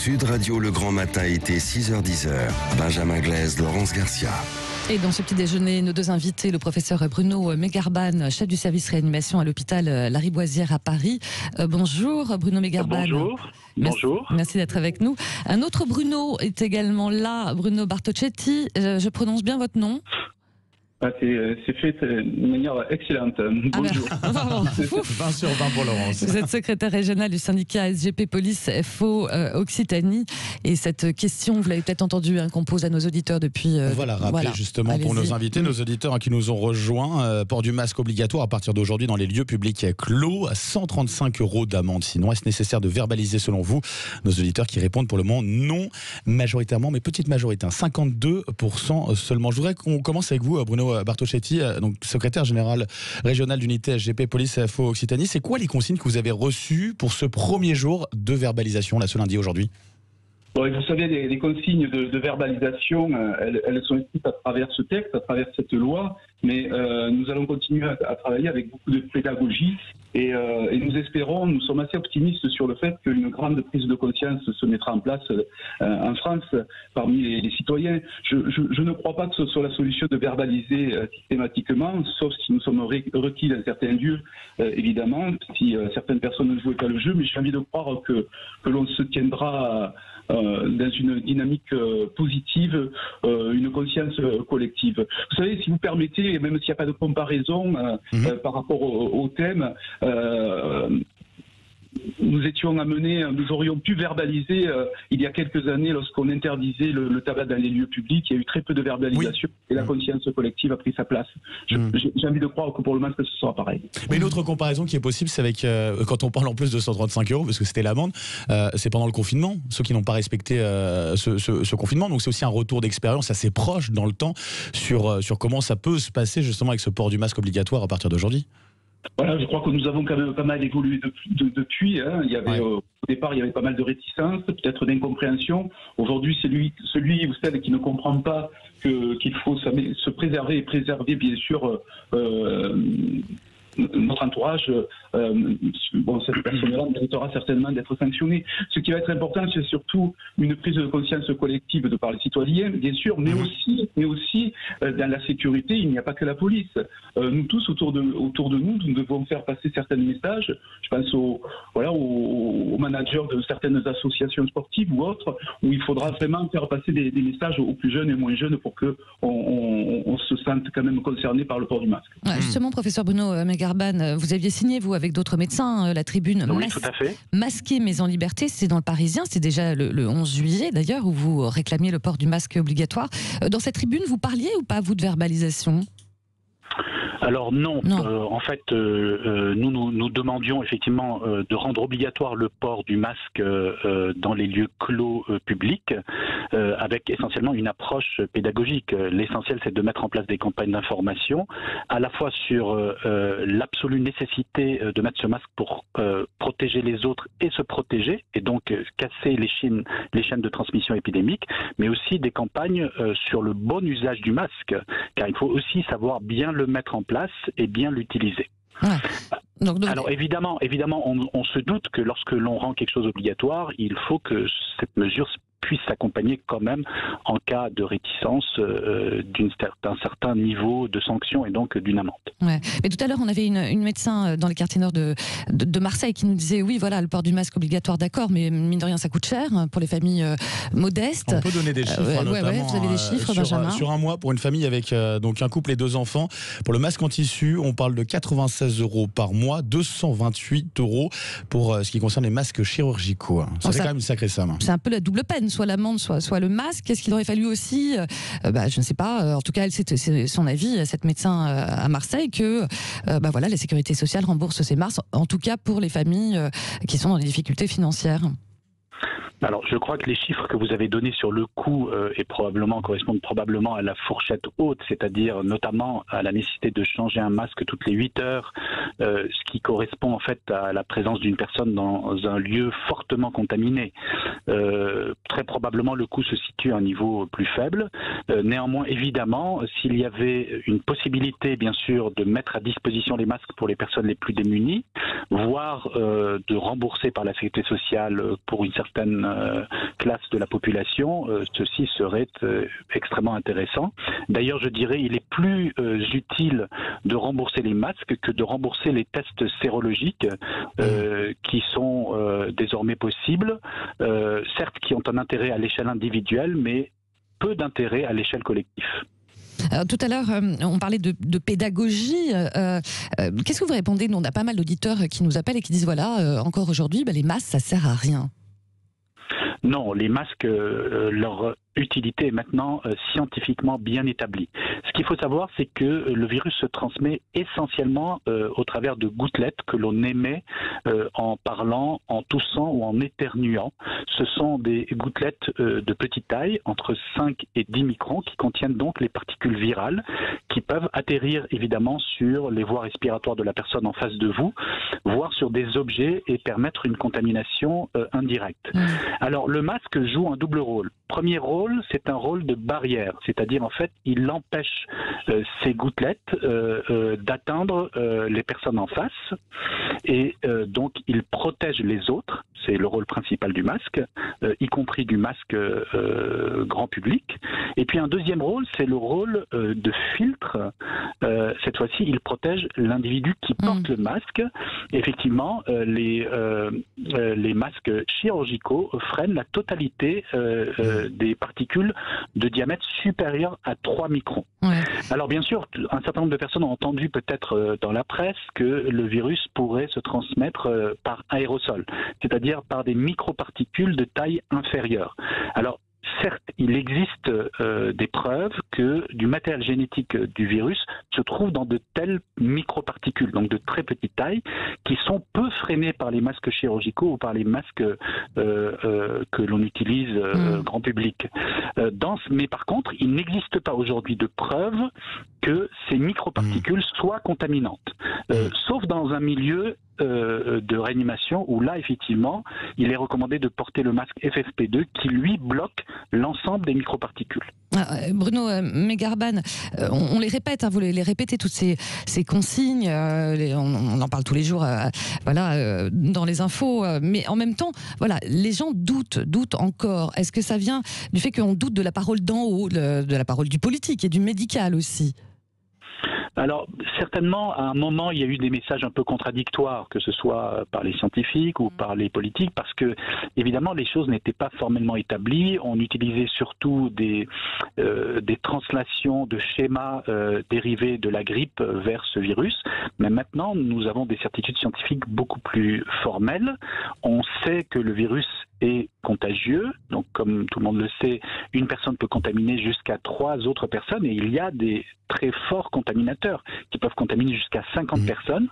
Sud Radio, le grand matin, été 6h-10h. Benjamin Glaise, Laurence Garcia. Et dans ce petit déjeuner, nos deux invités, le professeur Bruno Megarban, chef du service réanimation à l'hôpital Lariboisière à Paris. Bonjour Bruno Megarban. Bonjour. Bonjour. Merci d'être avec nous. Un autre Bruno est également là, Bruno Bartocchetti. Je prononce bien votre nom? C'est fait d'une manière excellente. Bonjour. 20 sur 20 pour Laurence. Vous êtes secrétaire régional du syndicat SGP Police FO Occitanie. Et cette question, vous l'avez peut-être entendue, qu'on pose à nos auditeurs depuis... On va la rappeler justement pour nos invités, nos auditeurs qui nous ont rejoints. Port du masque obligatoire à partir d'aujourd'hui dans les lieux publics clos, à 135 € d'amende. Sinon, est-ce nécessaire de verbaliser selon vous? Nos auditeurs qui répondent pour le moment non, majoritairement, mais petite majorité, 52% seulement. Je voudrais qu'on commence avec vous, Bruno Bartocchetti, donc secrétaire général régional d'unité SGP Police FO Occitanie. C'est quoi les consignes que vous avez reçues pour ce premier jour de verbalisation, là, ce lundi aujourd'hui? Bon, vous savez, les consignes de verbalisation, elles sont écrites à travers ce texte, à travers cette loi, mais nous allons continuer à travailler avec beaucoup de pédagogie et nous espérons, nous sommes assez optimistes sur le fait qu'une grande prise de conscience se mettra en place en France parmi les citoyens. Je ne crois pas que ce soit la solution de verbaliser systématiquement, sauf si nous sommes requis dans certains lieux, évidemment, si certaines personnes ne jouaient pas le jeu, mais j'ai envie de croire que l'on se tiendra dans une dynamique positive, une conscience collective. Vous savez, si vous permettez, même s'il n'y a pas de comparaison par rapport au thème, nous aurions pu verbaliser il y a quelques années lorsqu'on interdisait le tabac dans les lieux publics. Il y a eu très peu de verbalisation et la conscience collective a pris sa place. J'ai envie de croire que pour le masque, ce sera pareil. Mais une autre comparaison qui est possible, c'est avec, quand on parle en plus de 135 €, parce que c'était l'amende, c'est pendant le confinement, ceux qui n'ont pas respecté ce confinement. Donc c'est aussi un retour d'expérience assez proche dans le temps sur comment ça peut se passer justement avec ce port du masque obligatoire à partir d'aujourd'hui. Voilà, je crois que nous avons quand même pas mal évolué depuis. Il y avait, au départ, il y avait pas mal de réticences, peut-être d'incompréhension. Aujourd'hui, celui ou celle qui ne comprend pas qu'il faut se préserver et préserver, bien sûr, notre entourage, cette personne-là méritera certainement d'être sanctionnée. Ce qui va être important, c'est surtout une prise de conscience collective de par les citoyens, bien sûr, mais aussi dans la sécurité, il n'y a pas que la police. Nous tous, autour de nous, nous devons faire passer certains messages. Je pense aux managers de certaines associations sportives ou autres, où il faudra vraiment faire passer des messages aux plus jeunes et moins jeunes pour qu'on se sente quand même concerné par le port du masque. Justement, professeur Bruno Megarban, vous aviez signé, vous, avec d'autres médecins, la tribune tout à fait. Masqué mais en liberté, c'est dans le Parisien, c'est déjà le 11 juillet d'ailleurs, où vous réclamiez le port du masque obligatoire. Dans cette tribune, vous parliez ou pas, vous, de verbalisation ? Alors non. En fait, nous demandions effectivement de rendre obligatoire le port du masque dans les lieux clos publics, avec essentiellement une approche pédagogique. L'essentiel, c'est de mettre en place des campagnes d'information, à la fois sur l'absolue nécessité de mettre ce masque pour protéger les autres et se protéger, et donc casser les chaînes de transmission épidémique, mais aussi des campagnes sur le bon usage du masque, car il faut aussi savoir bien le mettre en place et bien l'utiliser. Alors évidemment, on se doute que lorsque l'on rend quelque chose obligatoire, il faut que cette mesure puisse s'accompagner quand même en cas de réticence d'un certain niveau de sanction et donc d'une amende. Mais tout à l'heure, on avait une médecin dans les quartiers nord de Marseille qui nous disait oui, voilà, le port du masque obligatoire, d'accord, mais mine de rien, ça coûte cher pour les familles modestes. On peut donner des chiffres, notamment. Vous avez des chiffres, Benjamin ? Sur un mois, pour une famille avec donc un couple et 2 enfants, pour le masque en tissu, on parle de 96 € par mois, 228 € pour ce qui concerne les masques chirurgicaux. Ça fait quand même une sacrée somme. C'est un peu la double peine, soit l'amende, soit le masque. Est-ce qu'il aurait fallu aussi, je ne sais pas, en tout cas, c'est son avis, cette médecin à Marseille, que la sécurité sociale rembourse ces masques, en tout cas pour les familles qui sont dans des difficultés financières. Alors, je crois que les chiffres que vous avez donnés sur le coût correspondent probablement à la fourchette haute, c'est-à-dire notamment à la nécessité de changer un masque toutes les 8 heures, ce qui correspond en fait à la présence d'une personne dans un lieu fortement contaminé. Très probablement, le coût se situe à un niveau plus faible. Néanmoins, évidemment, s'il y avait une possibilité, bien sûr, de mettre à disposition les masques pour les personnes les plus démunies, voire de rembourser par la sécurité sociale pour une certaine classes de la population, ceci serait extrêmement intéressant. D'ailleurs, je dirais, il est plus utile de rembourser les masques que de rembourser les tests sérologiques qui sont désormais possibles, certes qui ont un intérêt à l'échelle individuelle, mais peu d'intérêt à l'échelle collective. Alors, tout à l'heure, on parlait de pédagogie. Qu'est-ce que vous répondez? Nous, on a pas mal d'auditeurs qui nous appellent et qui disent, voilà, encore aujourd'hui, les masques, ça sert à rien. Non, les masques, leur utilité est maintenant scientifiquement bien établie. Ce qu'il faut savoir, c'est que le virus se transmet essentiellement au travers de gouttelettes que l'on émet en parlant, en toussant ou en éternuant. Ce sont des gouttelettes de petite taille, entre 5 et 10 microns, qui contiennent donc les particules virales qui peuvent atterrir évidemment sur les voies respiratoires de la personne en face de vous, voire sur des objets et permettre une contamination indirecte. Alors le masque joue un double rôle. Premier rôle, c'est un rôle de barrière, c'est-à-dire en fait, il empêche ces gouttelettes d'atteindre les personnes en face et donc il protège les autres, c'est le rôle principal du masque, y compris du masque grand public. Et puis un deuxième rôle, c'est le rôle de filtre. Cette fois-ci, il protège l'individu qui porte le masque. Effectivement, les masques chirurgicaux freinent la totalité des particules de diamètre supérieur à 3 microns. Ouais. Alors bien sûr, un certain nombre de personnes ont entendu peut-être dans la presse que le virus pourrait se transmettre par aérosol, c'est-à-dire par des microparticules de taille inférieure. Alors certes, il existe des preuves que du matériel génétique du virus se trouve dans de telles microparticules, donc de très petite taille, qui sont peu freinées par les masques chirurgicaux ou par les masques que l'on utilise grand public. Mais par contre, il n'existe pas aujourd'hui de preuves que ces microparticules soient contaminantes, sauf dans un milieu de réanimation où là effectivement il est recommandé de porter le masque FFP2 qui lui bloque l'ensemble des microparticules. Bruno Megarban, on les répète, hein, vous les répétez toutes ces consignes, on en parle tous les jours voilà, dans les infos, mais en même temps voilà, les gens doutent encore. Est-ce que ça vient du fait qu'on doute de la parole d'en haut, de la parole du politique et du médical aussi? Alors, certainement, à un moment, il y a eu des messages un peu contradictoires, que ce soit par les scientifiques ou par les politiques, parce que, évidemment, les choses n'étaient pas formellement établies. On utilisait surtout des translations de schémas dérivés de la grippe vers ce virus. Mais maintenant, nous avons des certitudes scientifiques beaucoup plus formelles. On sait que le virus est contagieux. Donc, comme tout le monde le sait, une personne peut contaminer jusqu'à 3 autres personnes et il y a des très forts contaminateurs qui peuvent contaminer jusqu'à 50 personnes.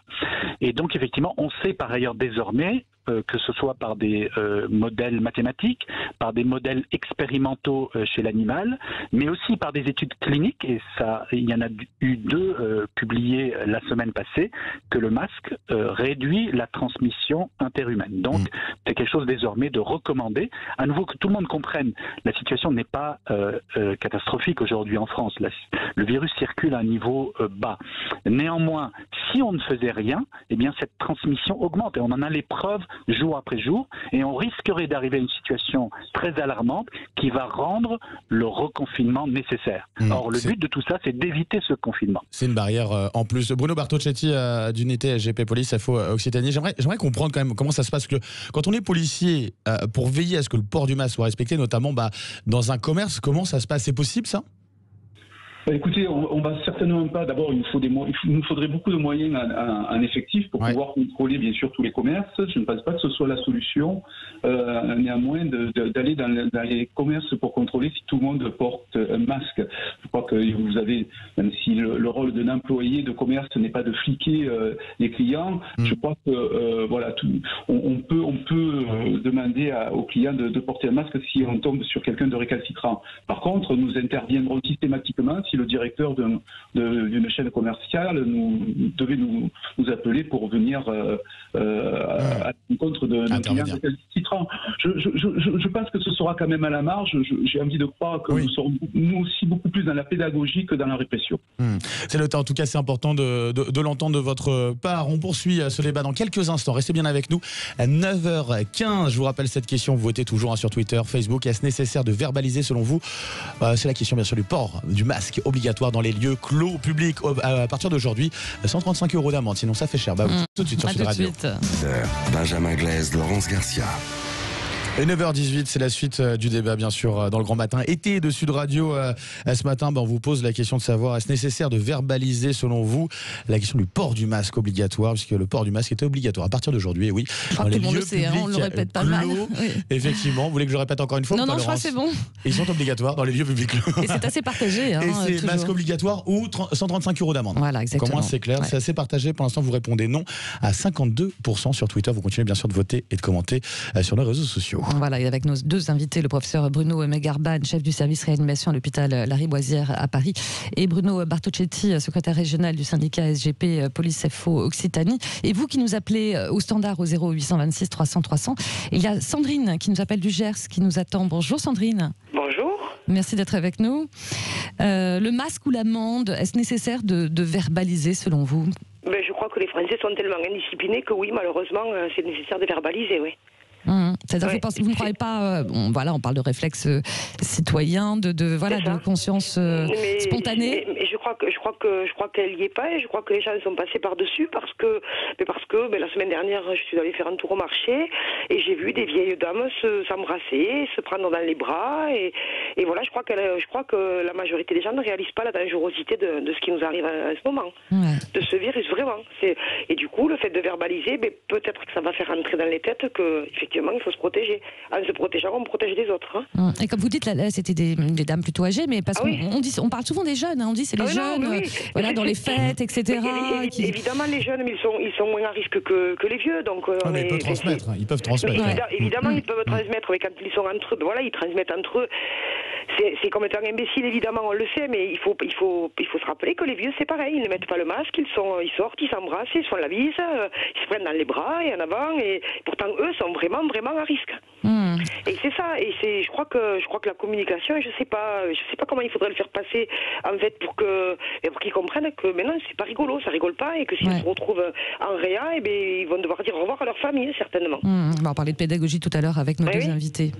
Et donc, effectivement, on sait par ailleurs désormais que ce soit par des modèles mathématiques, par des modèles expérimentaux chez l'animal, mais aussi par des études cliniques, et ça, il y en a eu 2 publiées la semaine passée, que le masque réduit la transmission interhumaine. Donc, c'est quelque chose désormais de recommandé. À nouveau, que tout le monde comprenne, la situation n'est pas catastrophique aujourd'hui en France. Le virus circule à un niveau bas. Néanmoins, si on ne faisait rien, eh bien cette transmission augmente, et on en a les preuves jour après jour, et on risquerait d'arriver à une situation très alarmante qui va rendre le reconfinement nécessaire. Or, le but de tout ça, c'est d'éviter ce confinement. C'est une barrière en plus. Bruno Bartocchetti d'unité SGP Police FO Occitanie. J'aimerais comprendre quand même comment ça se passe, que quand on est policier, pour veiller à ce que le port du masque soit respecté, notamment dans un commerce, comment ça se passe? C'est possible ça? Écoutez, on va certainement pas. D'abord, il nous faudrait beaucoup de moyens en effectif pour pouvoir contrôler, bien sûr, tous les commerces. Je ne pense pas que ce soit la solution, néanmoins, d'aller dans les commerces pour contrôler si tout le monde porte un masque. Je crois que vous avez, même si le rôle d'un employé de commerce n'est pas de fliquer les clients, je crois que voilà, on peut demander aux clients de porter un masque si on tombe sur quelqu'un de récalcitrant. Par contre, nous interviendrons systématiquement si le directeur d'une chaîne commerciale devait nous appeler pour venir à l'encontre d'un client récalcitrant. Je pense que ce sera quand même à la marge. J'ai envie de croire que nous serons nous aussi beaucoup plus dans la pédagogie que dans la répression. C'est le temps, en tout cas c'est important de l'entendre de votre part. On poursuit ce débat dans quelques instants, restez bien avec nous. À 9h15, je vous rappelle cette question, vous votez toujours sur Twitter, Facebook. Est-ce nécessaire de verbaliser selon vous? C'est la question bien sûr du port du masque obligatoire dans les lieux clos publics. À partir d'aujourd'hui, 135 € d'amende, sinon ça fait cher. Tout de suite sur Sud Radio. Benjamin Glaise, Laurence Garcia. Et 9h18, c'est la suite du débat, bien sûr, dans le grand matin été de Sud Radio. Ce matin, on vous pose la question de savoir, est-ce nécessaire de verbaliser, selon vous, la question du port du masque obligatoire, puisque le port du masque était obligatoire à partir d'aujourd'hui, oui. Dans les lieux publics, on le répète pas mal. Oui. Effectivement, vous voulez que je le répète encore une fois? Non, je crois que c'est bon. Ils sont obligatoires dans les lieux publics. Et c'est assez partagé. Et c'est masque obligatoire ou 135 € d'amende. Voilà, exactement. Comment c'est clair, c'est assez partagé. Pour l'instant, vous répondez non à 52% sur Twitter. Vous continuez bien sûr de voter et de commenter sur les réseaux sociaux. Voilà, et avec nos deux invités, le professeur Bruno Megarban, chef du service réanimation à l'hôpital Lariboisière à Paris, et Bruno Bartocchetti, secrétaire régional du syndicat SGP Police FO Occitanie. Et vous qui nous appelez au standard au 0826 300 300. Il y a Sandrine qui nous appelle du Gers, qui nous attend. Bonjour Sandrine. Bonjour. Merci d'être avec nous. Le masque ou l'amende, est-ce nécessaire de verbaliser selon vous? Je crois que les Français sont tellement indisciplinés que oui, malheureusement, c'est nécessaire de verbaliser, oui. C'est-à-dire vous ne croyez pas, on parle de réflexe citoyen, de conscience spontanée. Mais je crois qu'elle n'y est pas, et je crois que les gens sont passés par-dessus parce que la semaine dernière, je suis allée faire un tour au marché et j'ai vu des vieilles dames s'embrasser, se prendre dans les bras et voilà, je crois que la majorité des gens ne réalisent pas la dangerosité de ce qui nous arrive en ce moment, de ce virus vraiment. Et du coup, le fait de verbaliser, peut-être que ça va faire entrer dans les têtes que effectivement, il faut se protéger. En se protégeant, on protège les autres. Et comme vous dites, là c'était des dames plutôt âgées, mais parce qu'on parle souvent des jeunes, on dit c'est les jeunes, dans les fêtes, etc. Évidemment, les jeunes, mais ils sont moins à risque que les vieux. Donc, mais ils peuvent transmettre. Évidemment, ils peuvent transmettre, mais quand ils sont entre eux, ils transmettent entre eux. C'est comme étant imbécile, évidemment, on le sait, mais il faut se rappeler que les vieux, c'est pareil. Ils ne mettent pas le masque, ils sortent, ils s'embrassent, ils se font la bise, ils se prennent dans les bras et en avant, et pourtant, eux sont vraiment à risque. Et c'est ça, et je crois que la communication, je sais pas comment il faudrait le faire passer, en fait, pour qu'ils comprennent que maintenant, c'est pas rigolo, ça rigole pas, et que s'ils se retrouvent en réa, ils vont devoir dire au revoir à leur famille, certainement. On va en parler de pédagogie tout à l'heure avec nos deux invités.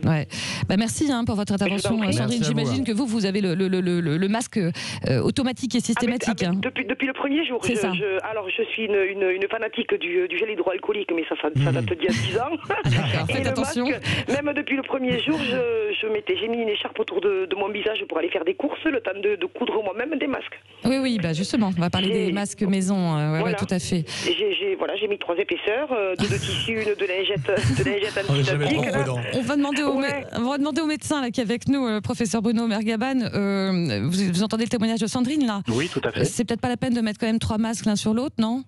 Merci pour votre intervention, Sandrine. J'imagine que vous avez le masque automatique et systématique. Depuis le premier jour. Alors, je suis une fanatique du gel hydroalcoolique, mais ça date d'il y a 10 ans. Faites attention. Même depuis le premier jour, j'ai mis une écharpe autour de mon visage pour aller faire des courses, le temps de coudre moi-même des masques. Oui, justement, on va parler des masques maison. Tout à fait. J'ai mis 3 épaisseurs, 2 de tissu, une de lingette antiseptique. On va demander au médecin qui est avec nous, professeur Bruno Mergaban. Vous entendez le témoignage de Sandrine là? Oui, tout à fait. C'est peut-être pas la peine de mettre quand même 3 masques l'un sur l'autre, non?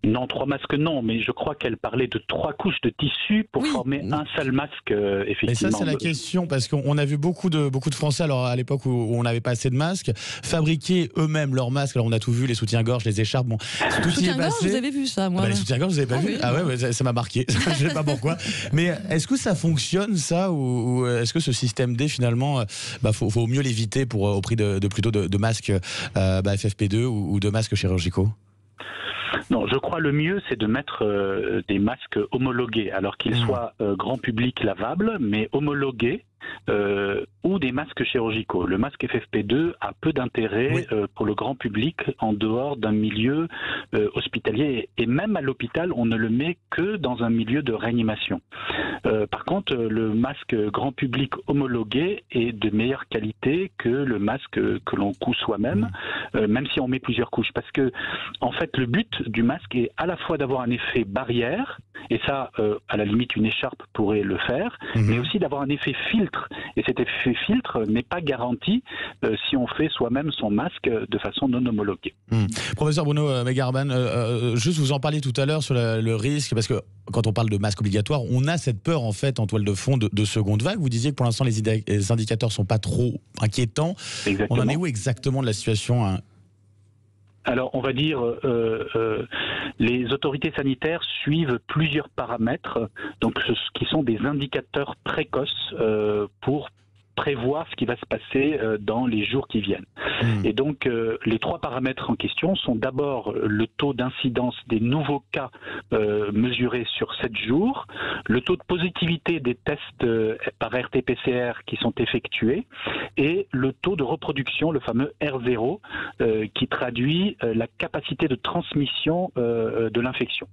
Non, 3 masques non, mais je crois qu'elle parlait de 3 couches de tissu pour former un seul masque, effectivement. Mais ça, c'est la question, parce qu'on a vu beaucoup de Français, alors à l'époque où on n'avait pas assez de masques, fabriquer eux-mêmes leurs masques. Alors on a tout vu, les soutiens-gorge, les écharpes. Tout soutien-gorge, vous avez vu ça, moi? Les soutiens-gorge, vous n'avez pas vu? Oui. Ah ouais, ça m'a marqué. Je ne sais pas pourquoi. Mais est-ce que ça fonctionne, ça, ou est-ce que ce système D, finalement, faut mieux l'éviter au prix plutôt de masques FFP2 ou de masques chirurgicaux? Non, je crois le mieux, c'est de mettre des masques homologués, alors qu'ils soient grand public lavables, mais homologués, ou des masques chirurgicaux. Le masque FFP2 a peu d'intérêt pour le grand public en dehors d'un milieu hospitalier, et même à l'hôpital, on ne le met que dans un milieu de réanimation. Par contre, le masque grand public homologué est de meilleure qualité que le masque que l'on coud soi-même, même si on met plusieurs couches. Parce que, en fait, le but du masque est à la fois d'avoir un effet barrière, et ça, à la limite, une écharpe pourrait le faire, mais aussi d'avoir un effet filtre. Et cet effet filtre n'est pas garanti si on fait soi-même son masque de façon non homologuée. Professeur Bruno Megarban, juste vous en parliez tout à l'heure sur le risque, parce que quand on parle de masque obligatoire, on a cette peur en fait en toile de fond de seconde vague. Vous disiez que pour l'instant les indicateurs sont pas trop inquiétants. Exactement. On en est où exactement de la situation Alors, on va dire, les autorités sanitaires suivent plusieurs paramètres, donc qui sont des indicateurs précoces pour prévoir ce qui va se passer dans les jours qui viennent. Et donc, les 3 paramètres en question sont d'abord le taux d'incidence des nouveaux cas mesurés sur 7 jours, le taux de positivité des tests par RT-PCR qui sont effectués et le taux de reproduction, le fameux R0, qui traduit la capacité de transmission de l'infection.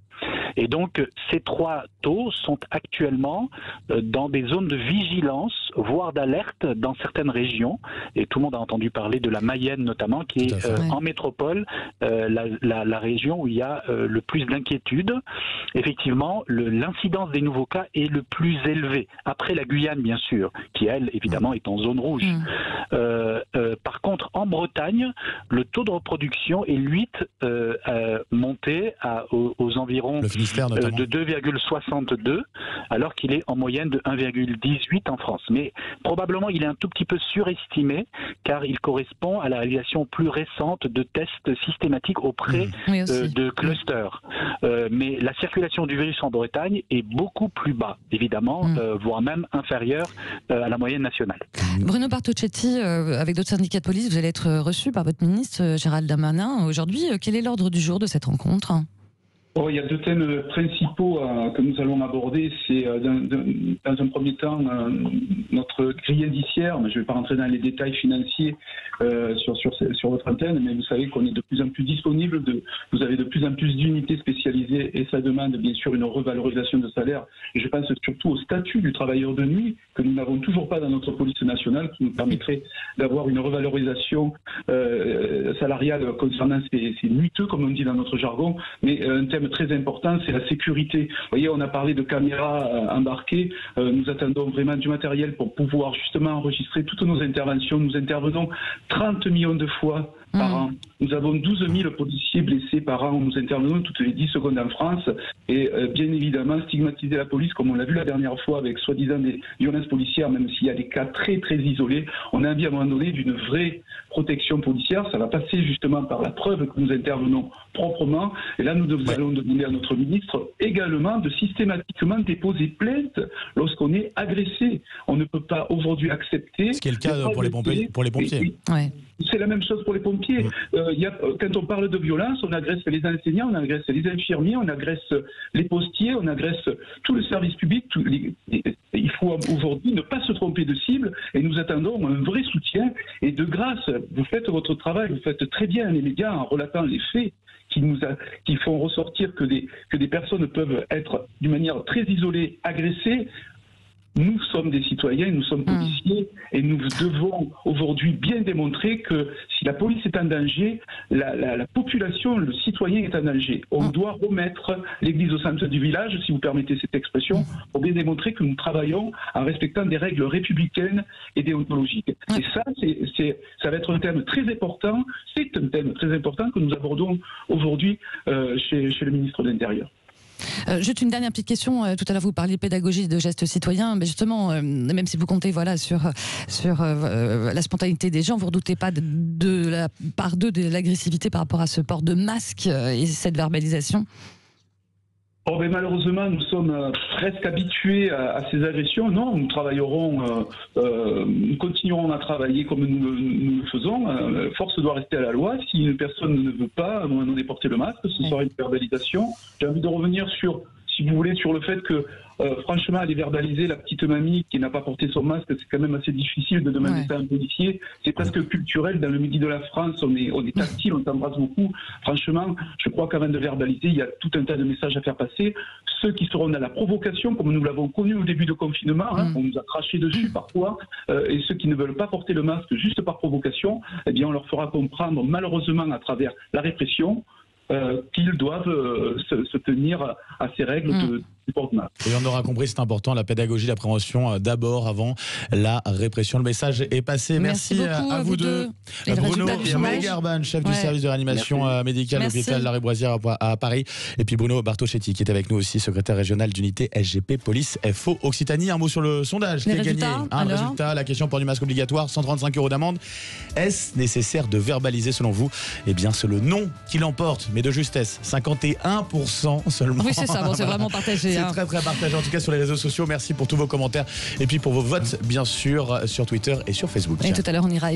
Et donc, ces 3 taux sont actuellement dans des zones de vigilance, voire d'alerte dans certaines régions. Et tout le monde a entendu parler de la Mayenne notamment, qui est en métropole, la région où il y a le plus d'inquiétude. Effectivement, l'incidence des nouveaux cas est le plus élevé. Après la Guyane, bien sûr, qui elle, évidemment, est en zone rouge. Par contre, en Bretagne, le taux de reproduction est lui monté aux environs de 2,62, alors qu'il est en moyenne de 1,18 en France. Mais probablement, il est un tout petit peu surestimé, car il correspond à la réalisation plus récente de tests systématiques auprès de clusters. Mais la circulation du virus en Bretagne est beaucoup plus bas, évidemment, voire même inférieure à la moyenne nationale. Bruno Bartocchetti, avec d'autres syndicats de police, vous allez être reçu par votre ministre Gérald Darmanin aujourd'hui. Quel est l'ordre du jour de cette rencontre ? Il y a 2 thèmes principaux que nous allons aborder. C'est dans un premier temps notre grille indiciaire, mais je ne vais pas rentrer dans les détails financiers sur votre antenne, mais vous savez qu'on est de plus en plus disponible, vous avez de plus en plus d'unités spécialisées et ça demande bien sûr une revalorisation de salaire. Et je pense surtout au statut du travailleur de nuit que nous n'avons toujours pas dans notre police nationale, qui nous permettrait d'avoir une revalorisation salariale concernant ces nuiteux, comme on dit dans notre jargon, mais un thème très important, c'est la sécurité. Vous voyez, on a parlé de caméras embarquées. Nous attendons vraiment du matériel pour pouvoir justement enregistrer toutes nos interventions. Nous intervenons 30 millions de fois par an. Nous avons 12 000 policiers blessés par an. Nous intervenons toutes les 10 secondes en France. Et bien évidemment, stigmatiser la police, comme on l'a vu la dernière fois avec soi-disant des violences policières, même s'il y a des cas très très isolés, on a envie à un moment donné d'une vraie protection policière. Ça va passer justement par la preuve que nous intervenons proprement. Et là, nous allons demander à notre ministre également de systématiquement déposer plainte lorsqu'on est agressé. On ne peut pas aujourd'hui accepter... Ce qui est le cas pour les pompiers. C'est la même chose pour les pompiers. Quand on parle de violence, on agresse les enseignants, on agresse les infirmiers, on agresse les postiers, on agresse tout le service public. Il faut aujourd'hui ne pas se tromper de cible et nous attendons un vrai soutien. Et de grâce, vous faites votre travail, vous faites très bien les médias en relatant les faits qui font ressortir que des personnes peuvent être d'une manière très isolée agressées. Nous sommes des citoyens, nous sommes policiers et nous devons aujourd'hui bien démontrer que si la police est en danger, la population, le citoyen est en danger. On doit remettre l'église au centre du village, si vous permettez cette expression, pour bien démontrer que nous travaillons en respectant des règles républicaines et déontologiques. Et ça va être un thème très important, c'est un thème très important que nous abordons aujourd'hui chez le ministre de l'Intérieur. Juste une dernière petite question. Tout à l'heure, vous parliez de pédagogie, de gestes citoyens. Mais justement, même si vous comptez sur la spontanéité des gens, vous ne redoutez pas de la part d'eux de l'agressivité par rapport à ce port de masque et cette verbalisation ? Mais malheureusement, nous sommes presque habitués à ces agressions. Non, nous travaillerons, nous continuerons à travailler comme nous le faisons. Force doit rester à la loi. Si une personne ne veut pas, à un moment donné, porter le masque, ce sera une verbalisation. J'ai envie de revenir si vous voulez, sur le fait que, franchement, aller verbaliser la petite mamie qui n'a pas porté son masque, c'est quand même assez difficile de demander ça à un policier. C'est presque culturel. Dans le midi de la France, on est tactile, on s'embrasse beaucoup. Franchement, je crois qu'avant de verbaliser, il y a tout un tas de messages à faire passer. Ceux qui seront dans la provocation, comme nous l'avons connu au début de confinement, on nous a craché dessus parfois, et ceux qui ne veulent pas porter le masque juste par provocation, eh bien, on leur fera comprendre, malheureusement, à travers la répression, qu'ils doivent se tenir à ces règles du port de masque. Et on aura compris, c'est important, la pédagogie, la prévention d'abord, avant la répression. Le message est passé. Merci à vous deux. Bruno Megarban, chef du service de réanimation médicale à l'hôpital Lariboisière à Paris. Et puis Bruno Bartocchetti, qui est avec nous aussi, secrétaire régional d'unité SGP Police FO Occitanie. Un mot sur le sondage qui est gagné. Le résultat, la question pour du masque obligatoire, 135 € d'amende. Est-ce nécessaire de verbaliser selon vous ? Eh bien, c'est le non qui l'emporte, mais de justesse. 51% seulement. Oui, c'est ça, bon, c'est vraiment partagé. Hein. C'est très partagé en tout cas sur les réseaux sociaux. Merci pour tous vos commentaires et puis pour vos votes bien sûr sur Twitter et sur Facebook. Et tout à l'heure on ira